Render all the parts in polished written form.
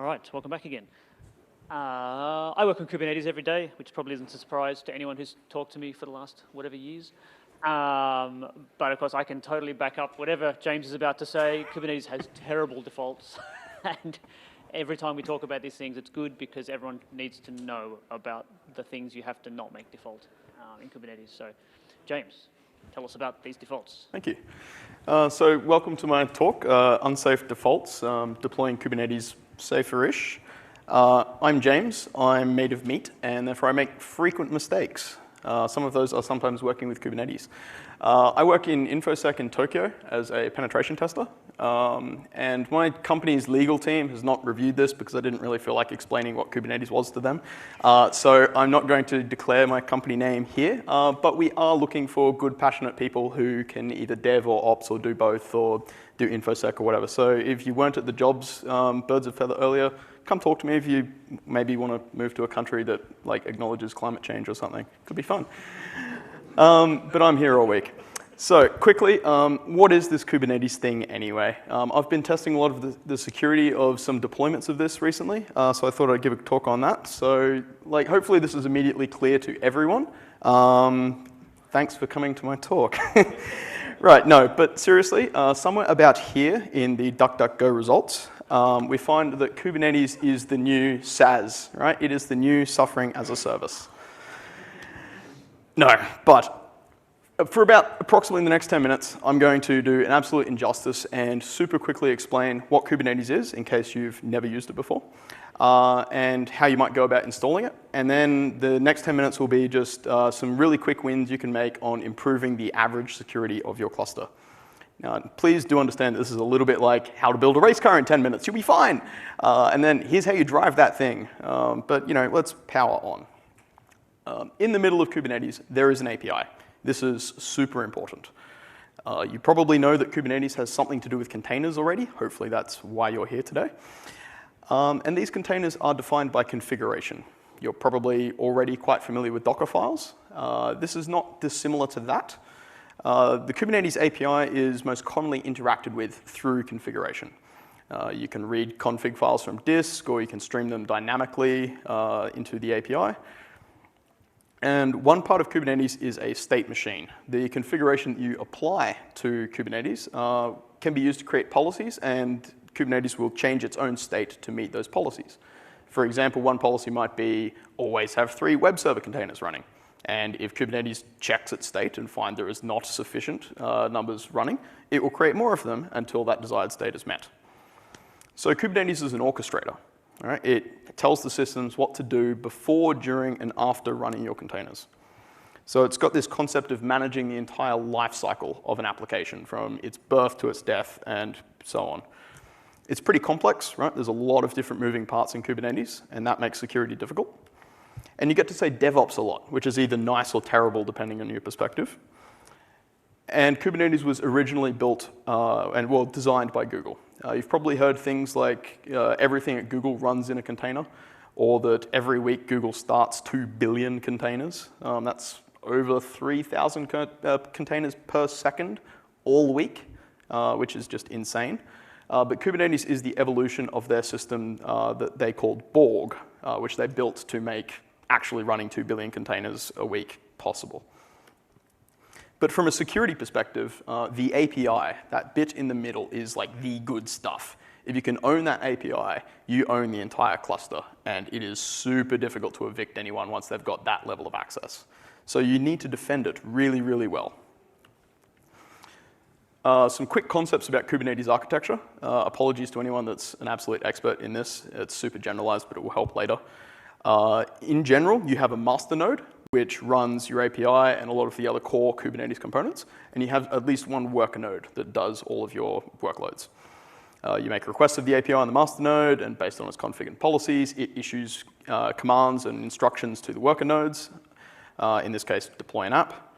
All right, welcome back again. I work on Kubernetes every day, which probably isn't a surprise to anyone who's talked to me for the last whatever years. But of course, I can totally back up whatever James is about to say. Kubernetes has terrible defaults. And every time we talk about these things, it's good because everyone needs to know about the things you have to not make default in Kubernetes. So, James, tell us about these defaults. Thank you. So welcome to my talk, Unsafe Defaults, Deploying Kubernetes Safer-ish. I'm James, I'm made of meat, and therefore I make frequent mistakes. Some of those are sometimes working with Kubernetes. I work in InfoSec in Tokyo as a penetration tester, and my company's legal team has not reviewed this because I didn't really feel like explaining what Kubernetes was to them. So I'm not going to declare my company name here, but we are looking for good, passionate people who can either dev or ops or do both or do InfoSec or whatever. So if you weren't at the jobs, birds of feather earlier, come talk to me if you maybe want to move to a country that like acknowledges climate change or something. Could be fun. But I'm here all week. So quickly, what is this Kubernetes thing anyway? I've been testing a lot of the security of some deployments of this recently, so I thought I'd give a talk on that. So like, hopefully this is immediately clear to everyone. Thanks for coming to my talk. Right, no, but seriously, somewhere about here in the DuckDuckGo results, we find that Kubernetes is the new SaaS, right? It is the new suffering as a service. No, but for about approximately the next 10 minutes, I'm going to do an absolute injustice and super quickly explain what Kubernetes is in case you've never used it before, and how you might go about installing it. And then the next 10 minutes will be just some really quick wins you can make on improving the average security of your cluster. Now, please do understand this is a little bit like how to build a race car in 10 minutes. You'll be fine. And then here's how you drive that thing. But you know, let's power on. In the middle of Kubernetes, there is an API. This is super important. You probably know that Kubernetes has something to do with containers already. Hopefully that's why you're here today. And these containers are defined by configuration. You're probably already quite familiar with Docker files. This is not dissimilar to that. The Kubernetes API is most commonly interacted with through configuration. You can read config files from disk, or you can stream them dynamically into the API. And one part of Kubernetes is a state machine. The configuration that you apply to Kubernetes can be used to create policies, and Kubernetes will change its own state to meet those policies. For example, one policy might be always have 3 web server containers running. And if Kubernetes checks its state and finds there is not sufficient numbers running, it will create more of them until that desired state is met. So Kubernetes is an orchestrator. All right? It tells the systems what to do before, during, and after running your containers. So it's got this concept of managing the entire life cycle of an application, from its birth to its death and so on. It's pretty complex, right? There's a lot of different moving parts in Kubernetes, and that makes security difficult. And you get to say DevOps a lot, which is either nice or terrible depending on your perspective. And Kubernetes was originally built designed by Google. You've probably heard things like everything at Google runs in a container, or that every week Google starts 2 billion containers. That's over 3,000 containers per second all week, which is just insane. But Kubernetes is the evolution of their system that they called Borg, which they built to make actually running 2 billion containers a week possible. But from a security perspective, the API, that bit in the middle, is like the good stuff. If you can own that API, you own the entire cluster, and it is super difficult to evict anyone once they've got that level of access. So you need to defend it really, really well. Some quick concepts about Kubernetes architecture. Apologies to anyone that's an absolute expert in this. It's super generalized, but it will help later. In general, you have a master node, which runs your API and a lot of the other core Kubernetes components, and you have at least one worker node that does all of your workloads. You make requests of the API on the master node, and based on its config and policies, it issues commands and instructions to the worker nodes, in this case, deploy an app.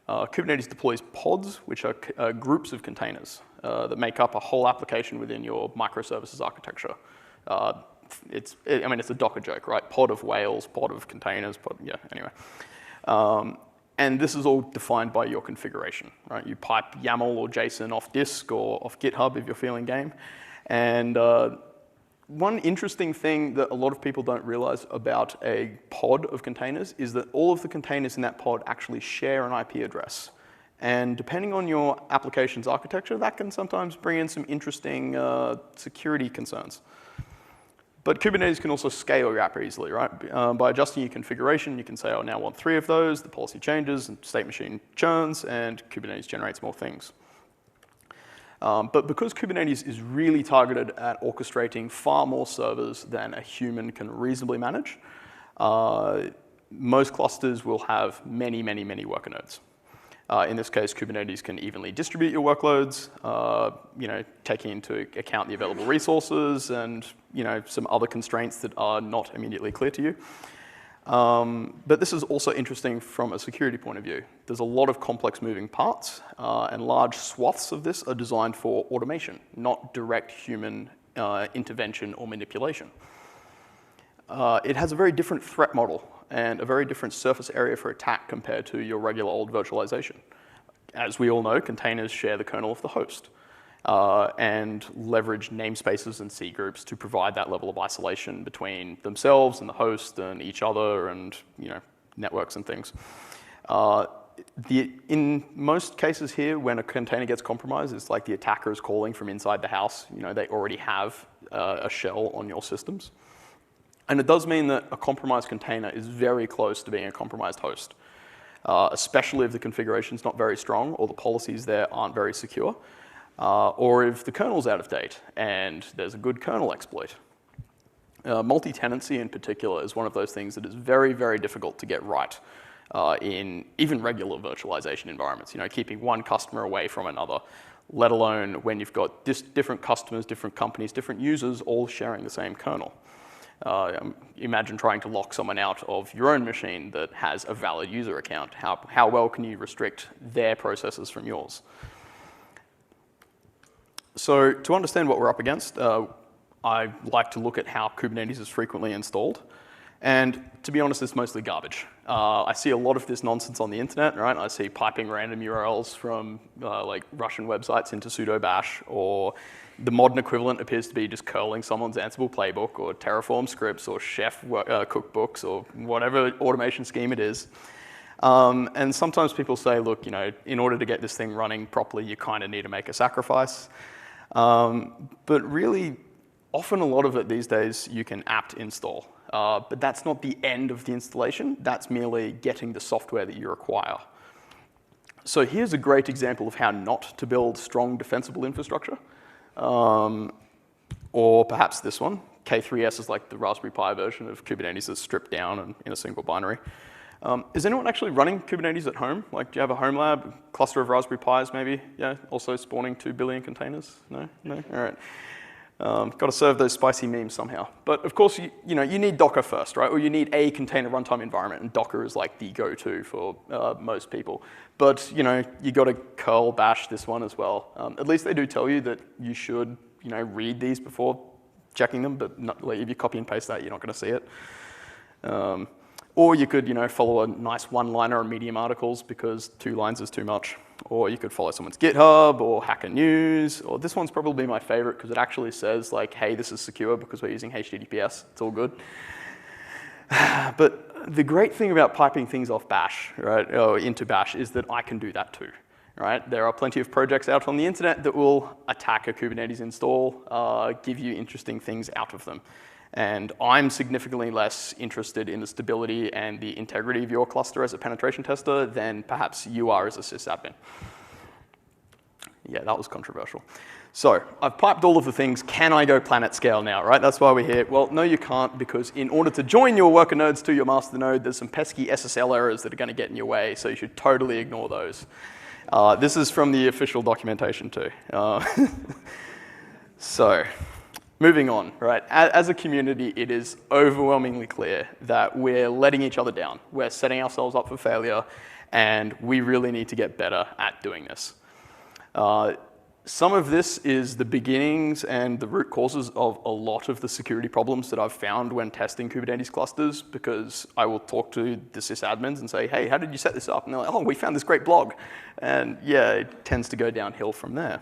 Kubernetes deploys pods, which are groups of containers that make up a whole application within your microservices architecture. It's a Docker joke, right? Pod of whales, pod of containers, yeah, anyway. And this is all defined by your configuration, right? You pipe YAML or JSON off disk or off GitHub if you're feeling game. And One interesting thing that a lot of people don't realize about a pod of containers is that all of the containers in that pod actually share an IP address. And depending on your application's architecture, that can sometimes bring in some interesting security concerns. But Kubernetes can also scale your app easily, right? By adjusting your configuration, you can say, oh, now I want 3 of those, the policy changes, and state machine churns, and Kubernetes generates more things. But because Kubernetes is really targeted at orchestrating far more servers than a human can reasonably manage, most clusters will have many, many, many worker nodes. In this case, Kubernetes can evenly distribute your workloads, taking into account the available resources and some other constraints that are not immediately clear to you. But this is also interesting from a security point of view. There's a lot of complex moving parts, and large swaths of this are designed for automation, not direct human intervention or manipulation. It has a very different threat model and a very different surface area for attack compared to your regular old virtualization. As we all know, containers share the kernel of the host and leverage namespaces and C groups to provide that level of isolation between themselves and the host and each other and networks and things. In most cases here, when a container gets compromised, it's like the attacker is calling from inside the house. They already have a shell on your systems. And it does mean that a compromised container is very close to being a compromised host, especially if the configuration's not very strong or the policies there aren't very secure, or if the kernel's out of date and there's a good kernel exploit. Multi-tenancy in particular is one of those things that is very, very difficult to get right in even regular virtualization environments, keeping one customer away from another, let alone when you've got different customers, different companies, different users all sharing the same kernel. Imagine trying to lock someone out of your own machine that has a valid user account. How well can you restrict their processes from yours? So to understand what we're up against, I like to look at how Kubernetes is frequently installed. And to be honest, it's mostly garbage. I see a lot of this nonsense on the internet, right? I see piping random URLs from like Russian websites into sudo bash, or the modern equivalent appears to be just curling someone's Ansible playbook or Terraform scripts or Chef cookbooks or whatever automation scheme it is. And sometimes people say, look, in order to get this thing running properly, you kind of need to make a sacrifice. But really, often a lot of it these days you can apt install. But that's not the end of the installation. That's merely getting the software that you require. So here's a great example of how not to build strong defensible infrastructure. Or perhaps this one. K3s is like the Raspberry Pi version of Kubernetes that's stripped down and in a single binary. Is anyone actually running Kubernetes at home? Like, do you have a home lab, cluster of Raspberry Pis maybe? Yeah, also spawning 2 billion containers? No? No? All right. Got to serve those spicy memes somehow. But of course, you need Docker first, right? Or you need a container runtime environment, and Docker is like the go-to for most people. But you got to curl bash this one as well. At least they do tell you that you should read these before checking them. But like, if you copy and paste that, you're not going to see it. Or you could follow a nice one-liner on Medium articles because 2 lines is too much. Or you could follow someone's GitHub or Hacker News. Or this one's probably my favorite because it actually says like, hey, this is secure because we're using HTTPS. It's all good. But the great thing about piping things off bash, right, or into bash, is that I can do that too. Right? There are plenty of projects out on the internet that will attack a Kubernetes install, give you interesting things out of them. And I'm significantly less interested in the stability and the integrity of your cluster as a penetration tester than perhaps you are as a sysadmin. Yeah, that was controversial. So I've piped all of the things. Can I go planet scale now, right? That's why we're here. Well, no, you can't, because in order to join your worker nodes to your master node, there's some pesky SSL errors that are going to get in your way, so you should totally ignore those. This is from the official documentation too. So, moving on, right? As a community, it is overwhelmingly clear that we're letting each other down. We're setting ourselves up for failure, and we really need to get better at doing this. Some of this is the beginnings and the root causes of a lot of the security problems that I've found when testing Kubernetes clusters, because I will talk to the sysadmins and say, hey, how did you set this up? And they're like, oh, we found this great blog. And yeah, it tends to go downhill from there.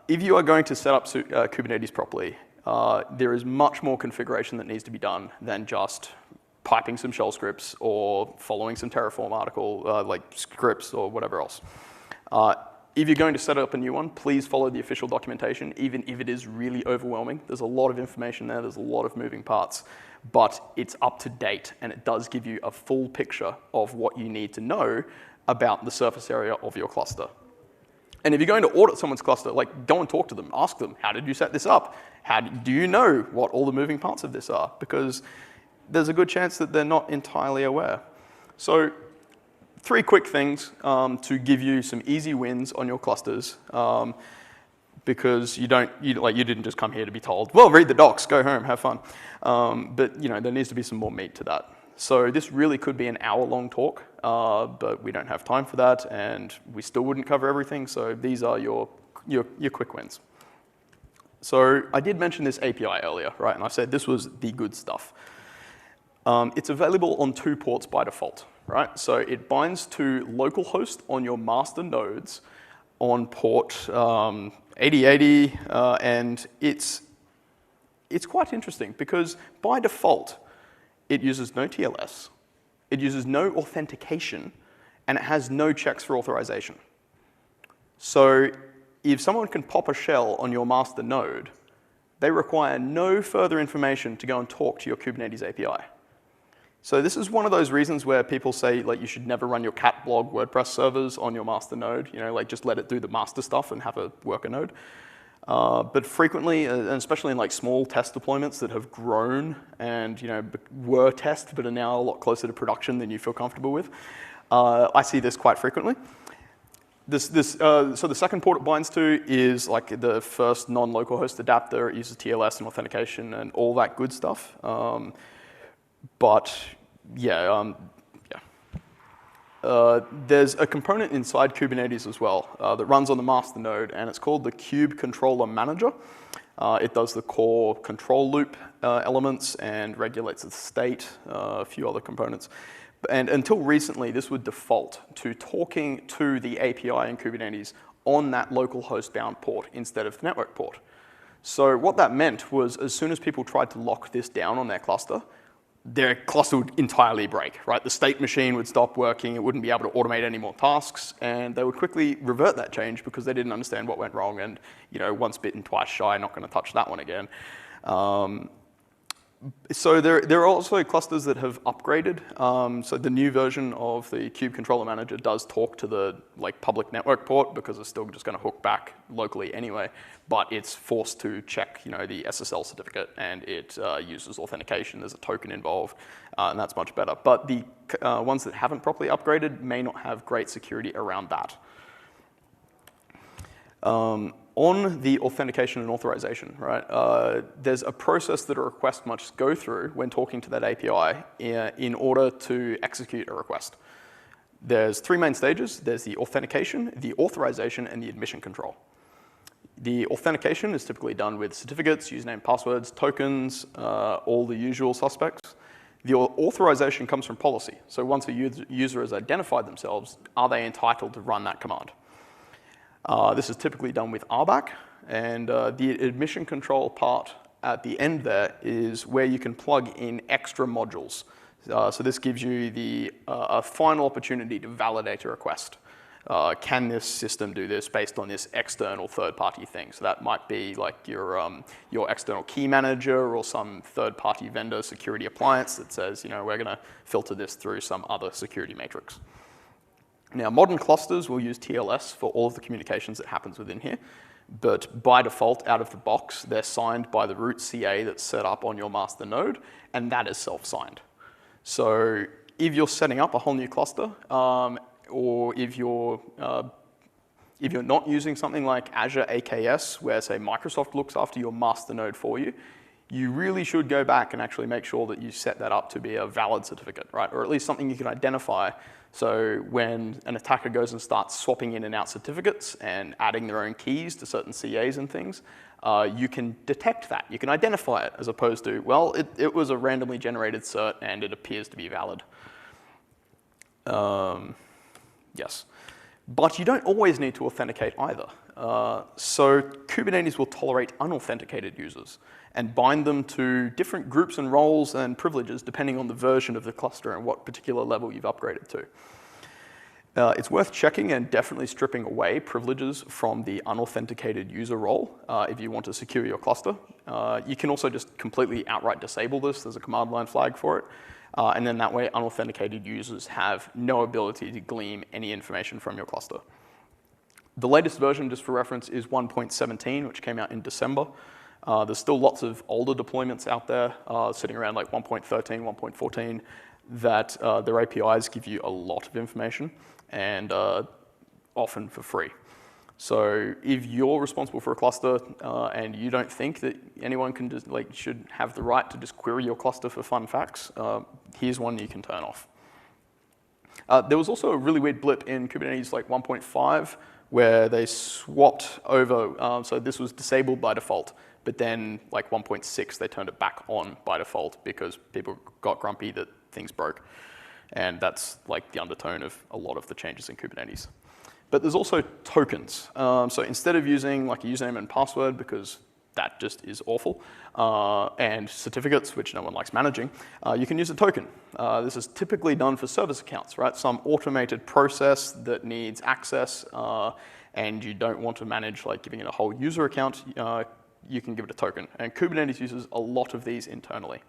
If you are going to set up Kubernetes properly, there is much more configuration that needs to be done than just piping some shell scripts or following some Terraform article, like scripts or whatever else. If you're going to set up a new one, please follow the official documentation, even if it is really overwhelming. There's a lot of information there, there's a lot of moving parts, but it's up to date, and it does give you a full picture of what you need to know about the surface area of your cluster. And if you're going to audit someone's cluster, like, go and talk to them, ask them, how did you set this up? Do you know what all the moving parts of this are? Because there's a good chance that they're not entirely aware. So 3 quick things to give you some easy wins on your clusters, because you didn't just come here to be told, well, read the docs, go home, have fun. But there needs to be some more meat to that. So this really could be an hour-long talk, but we don't have time for that, and we still wouldn't cover everything. So these are your quick wins. So I did mention this API earlier, right? And I said this was the good stuff. It's available on 2 ports by default, right? So it binds to localhost on your master nodes on port 8080, and it's quite interesting because by default, it uses no TLS, it uses no authentication, and it has no checks for authorization. So if someone can pop a shell on your master node, they require no further information to go and talk to your Kubernetes API. So this is one of those reasons where people say like you should never run your cat blog WordPress servers on your master node. Like just let it do the master stuff and have a worker node. But frequently, and especially in like small test deployments that have grown and were test but are now a lot closer to production than you feel comfortable with, I see this quite frequently. So the second port it binds to is like the first non-localhost adapter. It uses TLS and authentication and all that good stuff. There's a component inside Kubernetes as well that runs on the master node, and it's called the Kube Controller Manager. It does the core control loop elements and regulates the state, a few other components. And until recently, this would default to talking to the API in Kubernetes on that localhost bound port instead of the network port. So what that meant was as soon as people tried to lock this down on their cluster would entirely break, right? The state machine would stop working, it wouldn't be able to automate any more tasks, and they would quickly revert that change because they didn't understand what went wrong, and once bitten, twice shy, not gonna touch that one again. So there are also clusters that have upgraded. So the new version of the Kube Controller Manager does talk to the public network port because it's still just going to hook back locally anyway. But it's forced to check the SSL certificate, and it uses authentication. There's a token involved, and that's much better. But the ones that haven't properly upgraded may not have great security around that. On the authentication and authorization, right, there's a process that a request must go through when talking to that API in order to execute a request. There's 3 main stages. There's the authentication, the authorization, and the admission control. The authentication is typically done with certificates, username, passwords, tokens, all the usual suspects. The authorization comes from policy. So once a user has identified themselves, are they entitled to run that command? This is typically done with RBAC, and the admission control part at the end there is where you can plug in extra modules. So this gives you a final opportunity to validate a request. Can this system do this based on this external third-party thing? So that might be like your external key manager or some third-party vendor security appliance that says, we're going to filter this through some other security matrix. Now, modern clusters will use TLS for all of the communications that happens within here, but by default, out of the box, they're signed by the root CA that's set up on your master node, and that is self-signed. So if you're setting up a whole new cluster, or if you're not using something like Azure AKS, where, say, Microsoft looks after your master node for you, you really should go back and actually make sure that you set that up to be a valid certificate, right? Or at least something you can identify. So when an attacker goes and starts swapping in and out certificates and adding their own keys to certain CAs and things, you can detect that. You can identify it as opposed to, well, it was a randomly generated cert and it appears to be valid. Yes. But you don't always need to authenticate either. So Kubernetes will tolerate unauthenticated users and bind them to different groups and roles and privileges depending on the version of the cluster and what particular level you've upgraded to. It's worth checking and definitely stripping away privileges from the unauthenticated user role if you want to secure your cluster. You can also just completely outright disable this. There's a command line flag for it. And then that way, unauthenticated users have no ability to glean any information from your cluster. The latest version, just for reference, is 1.17, which came out in December. There's still lots of older deployments out there, sitting around like 1.13, 1.14, that their APIs give you a lot of information, and often for free. So if you're responsible for a cluster and you don't think that anyone can just, should have the right to just query your cluster for fun facts, here's one you can turn off. There was also a really weird blip in Kubernetes 1.5 where they swapped over, so this was disabled by default, but then 1.6 they turned it back on by default because people got grumpy that things broke. And that's the undertone of a lot of the changes in Kubernetes. But there's also tokens. So instead of using a username and password, because that just is awful, and certificates, which no one likes managing, you can use a token. This is typically done for service accounts, right? Some automated process that needs access, and you don't want to manage giving it a whole user account, you can give it a token. And Kubernetes uses a lot of these internally.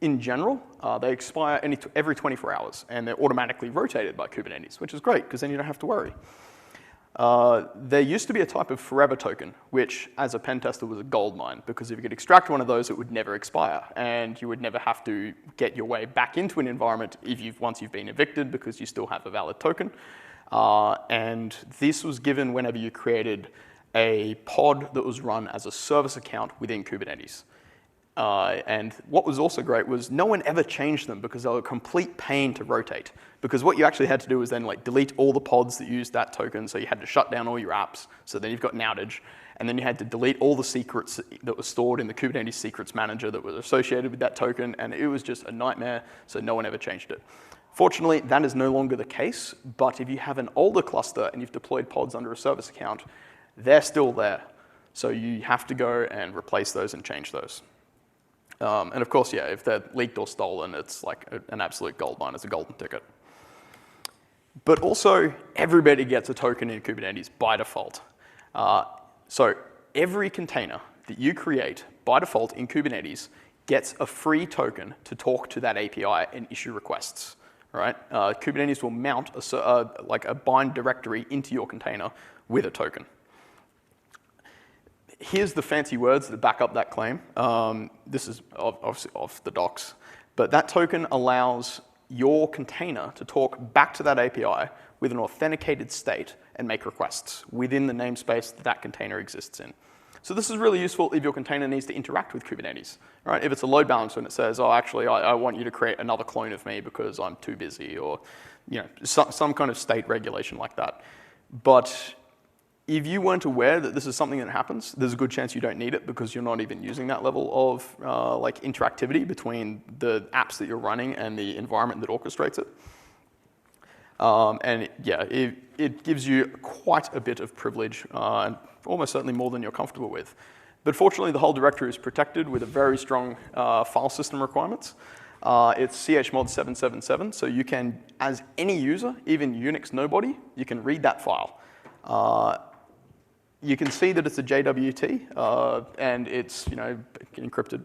In general, they expire every 24 hours, and they're automatically rotated by Kubernetes, which is great, because then you don't have to worry. There used to be a type of forever token, which, as a pen tester, was a goldmine, because if you could extract one of those, it would never expire, and you would never have to get your way back into an environment once you've been evicted, because you still have a valid token. And this was given whenever you created a pod that was run as a service account within Kubernetes. And what was also great was no one ever changed them because they were a complete pain to rotate. Because what you actually had to do was then delete all the pods that used that token, so you had to shut down all your apps, so then you've got an outage. And then you had to delete all the secrets that were stored in the Kubernetes secrets manager that was associated with that token, and it was just a nightmare, so no one ever changed it. Fortunately, that is no longer the case, but if you have an older cluster and you've deployed pods under a service account, they're still there. So you have to go and replace those and change those. And of course, yeah, if they're leaked or stolen, it's an absolute goldmine. It's a golden ticket. But also, everybody gets a token in Kubernetes by default. So every container that you create by default in Kubernetes gets a free token to talk to that API and issue requests. Right? Kubernetes will mount a bind directory into your container with a token. Here's the fancy words that back up that claim. This is obviously off the docs. But that token allows your container to talk back to that API with an authenticated state and make requests within the namespace that that container exists in. So this is really useful if your container needs to interact with Kubernetes. Right? If it's a load balancer and it says, oh, actually, I want you to create another clone of me because I'm too busy, or some kind of state regulation like that. But if you weren't aware that this is something that happens, there's a good chance you don't need it because you're not even using that level of interactivity between the apps that you're running and the environment that orchestrates it. And yeah, it gives you quite a bit of privilege, and almost certainly more than you're comfortable with. But fortunately, the whole directory is protected with a very strong file system requirements. It's chmod 777, so you can, as any user, even Unix nobody, you can read that file. You can see that it's a JWT, and it's encrypted.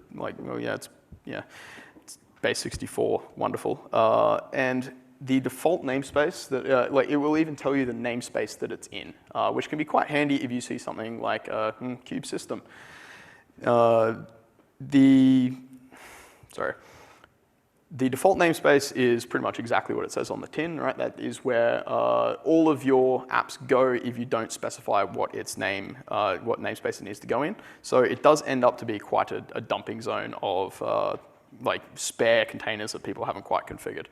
It's base 64, wonderful. And the default namespace that it will even tell you the namespace that it's in, which can be quite handy if you see something like a kube system. The default namespace is pretty much exactly what it says on the tin, right? That is where all of your apps go if you don't specify what namespace it needs to go in. So it does end up to be quite a dumping zone of spare containers that people haven't quite configured.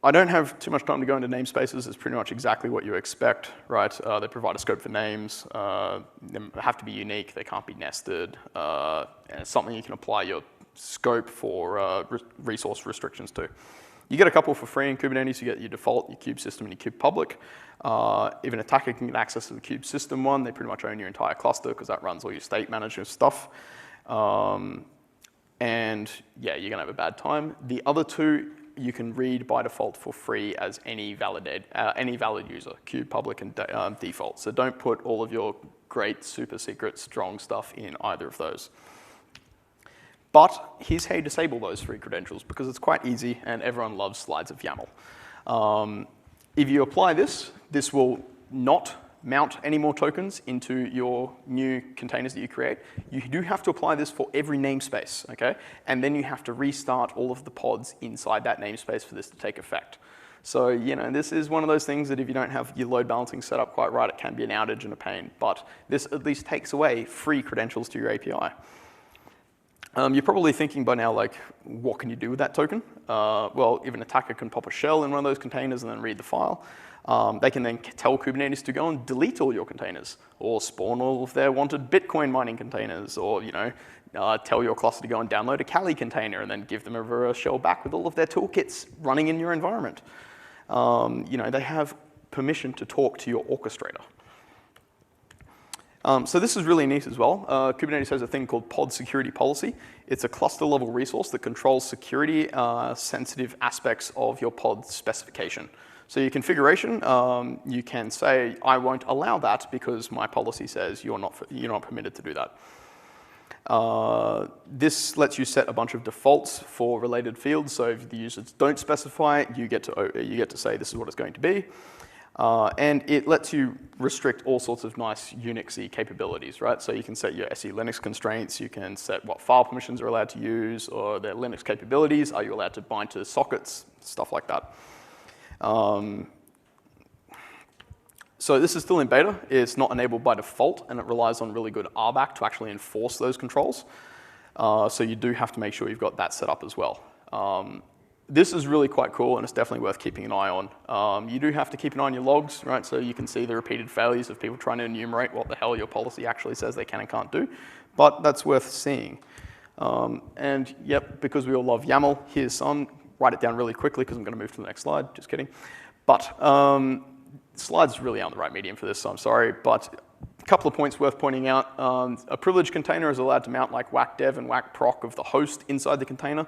I don't have too much time to go into namespaces. It's pretty much exactly what you expect, right? They provide a scope for names. They have to be unique. They can't be nested. And it's something you can apply your scope for resource restrictions to. You get a couple for free in Kubernetes. You get your default, your kube system, and your kube public. If an attacker can get access to the kube system one, they pretty much own your entire cluster because that runs all your state management stuff. And yeah, you're going to have a bad time. The other two, you can read by default for free as any valid user, kube public and default. So don't put all of your great, super secret, strong stuff in either of those. But here's how you disable those free credentials, because it's quite easy and everyone loves slides of YAML. If you apply this, this will not mount any more tokens into your new containers that you create. You do have to apply this for every namespace, okay? And then you have to restart all of the pods inside that namespace for this to take effect. So, you know, this is one of those things that if you don't have your load balancing set up quite right, it can be an outage and a pain. But this at least takes away free credentials to your API. You're probably thinking by now, like, what can you do with that token? Well, if an attacker can pop a shell in one of those containers and then read the file, they can then tell Kubernetes to go and delete all your containers, or spawn all of their wanted Bitcoin mining containers, or tell your cluster to go and download a Kali container and then give them a reverse shell back with all of their toolkits running in your environment. They have permission to talk to your orchestrator. So this is really neat as well. Kubernetes has a thing called pod security policy. It's a cluster level resource that controls security sensitive aspects of your pod specification. So your configuration, you can say, I won't allow that because my policy says you're not permitted to do that. This lets you set a bunch of defaults for related fields. So if the users don't specify it, you get to say this is what it's going to be. And it lets you restrict all sorts of nice Unix-y capabilities, right? So you can set your SE Linux constraints, you can set what file permissions are allowed to use, or their Linux capabilities, are you allowed to bind to sockets, stuff like that. So this is still in beta. It's not enabled by default, and it relies on really good RBAC to actually enforce those controls. So you do have to make sure you've got that set up as well. This is really quite cool, and it's definitely worth keeping an eye on. You do have to keep an eye on your logs, right? So you can see the repeated failures of people trying to enumerate what the hell your policy actually says they can and can't do. But that's worth seeing. And yep, because we all love YAML, here's some. Write it down really quickly because I'm going to move to the next slide. Just kidding. But slides really aren't the right medium for this, so I'm sorry. But a couple of points worth pointing out. A privileged container is allowed to mount like whack dev and whack proc of the host inside the container.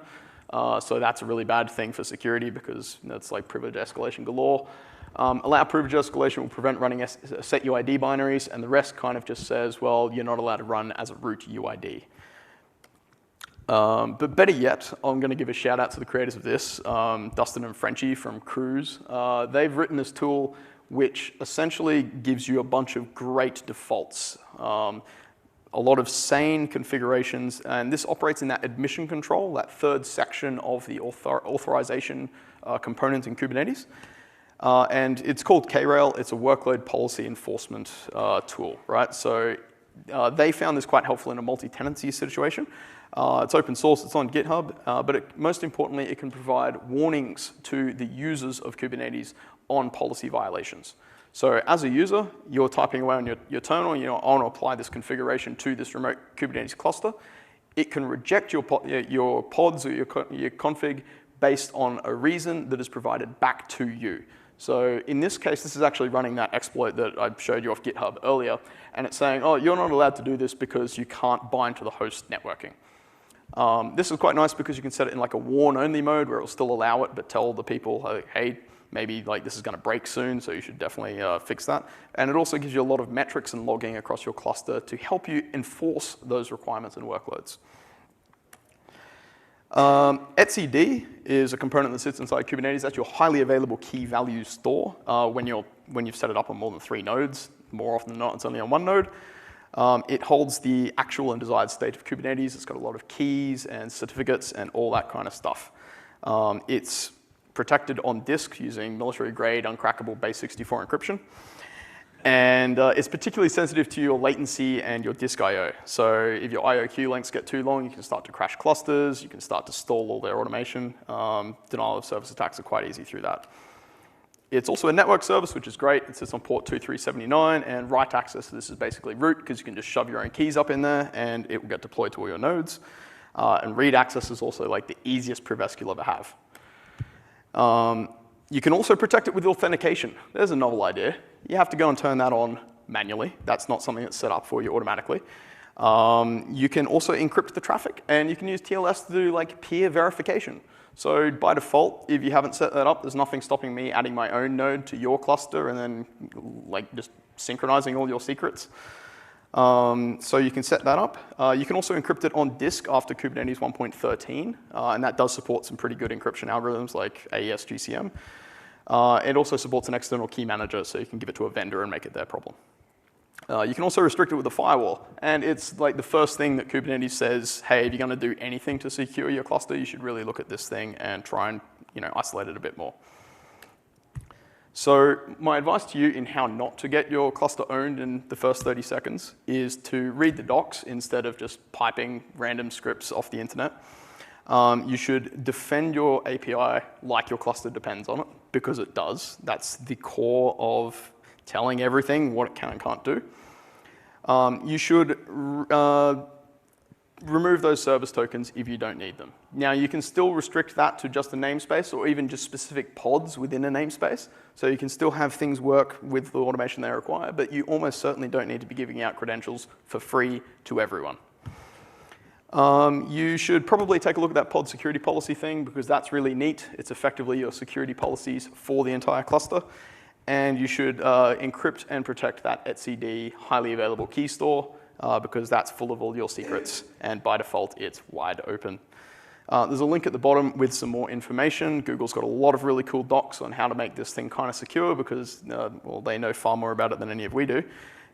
So that's a really bad thing for security because that's like privilege escalation galore. Allow privilege escalation will prevent running set UID binaries, and the rest kind of just says, well, you're not allowed to run as a root UID. But better yet, I'm going to give a shout out to the creators of this, Dustin and Frenchie from Cruise. They've written this tool which essentially gives you a bunch of great defaults. A lot of sane configurations, and this operates in that admission control, that third section of the authorization component in Kubernetes. And it's called KRail. It's a workload policy enforcement tool, right? So they found this quite helpful in a multi-tenancy situation. It's open source, it's on GitHub, but most importantly, it can provide warnings to the users of Kubernetes on policy violations. So as a user, you're typing away on your terminal, I want to apply this configuration to this remote Kubernetes cluster. It can reject your pods or your config based on a reason that is provided back to you. So in this case, this is actually running that exploit that I showed you off GitHub earlier, and it's saying, oh, you're not allowed to do this because you can't bind to the host networking. This is quite nice because you can set it in like a warn-only mode where it will still allow it, but tell the people, hey, maybe like this is going to break soon, so you should definitely fix that. And it also gives you a lot of metrics and logging across your cluster to help you enforce those requirements and workloads. etcd is a component that sits inside Kubernetes. That's your highly available key value store when you've set it up on more than 3 nodes. More often than not, it's only on 1 node. It holds the actual and desired state of Kubernetes. It's got a lot of keys and certificates and all that kind of stuff. It's protected on disk using military-grade uncrackable base64 encryption. And it's particularly sensitive to your latency and your disk I/O. So if your I/O queue lengths get too long, you can start to crash clusters. You can start to stall all their automation. Denial of service attacks are quite easy through that. It's also a network service, which is great. It sits on port 2379, and write access, this is basically root, because you can just shove your own keys up in there, and it will get deployed to all your nodes. And read access is also like the easiest priv you'll ever have. You can also protect it with authentication. There's a novel idea. You have to go and turn that on manually. That's not something that's set up for you automatically. You can also encrypt the traffic, and you can use TLS to do like peer verification. So by default, if you haven't set that up, there's nothing stopping me adding my own node to your cluster and then like just synchronizing all your secrets. So you can set that up. You can also encrypt it on disk after Kubernetes 1.13, and that does support some pretty good encryption algorithms like AES GCM. It also supports an external key manager, so you can give it to a vendor and make it their problem. You can also restrict it with a firewall, and it's like the first thing that Kubernetes says, hey, if you're going to do anything to secure your cluster, you should really look at this thing and try and isolate it a bit more. So my advice to you in how not to get your cluster owned in the first 30 seconds is to read the docs instead of just piping random scripts off the internet. You should defend your API like your cluster depends on it, because it does. That's the core of telling everything what it can and can't do. You should remove those service tokens if you don't need them. Now, you can still restrict that to just a namespace or even just specific pods within a namespace. So you can still have things work with the automation they require, but you almost certainly don't need to be giving out credentials for free to everyone. You should probably take a look at that pod security policy thing, because that's really neat. It's effectively your security policies for the entire cluster. And you should encrypt and protect that etcd highly available key store, because that's full of all your secrets, and by default, it's wide open. There's a link at the bottom with some more information. Google's got a lot of really cool docs on how to make this thing kind of secure, because well, they know far more about it than any of we do.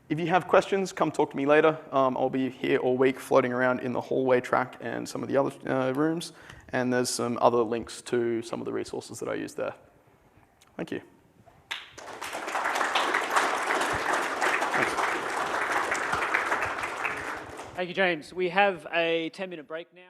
If you have questions, come talk to me later. I'll be here all week floating around in the hallway track and some of the other rooms, and there's some other links to some of the resources that I use there. Thank you. Thank you, James. We have a 10-minute break now.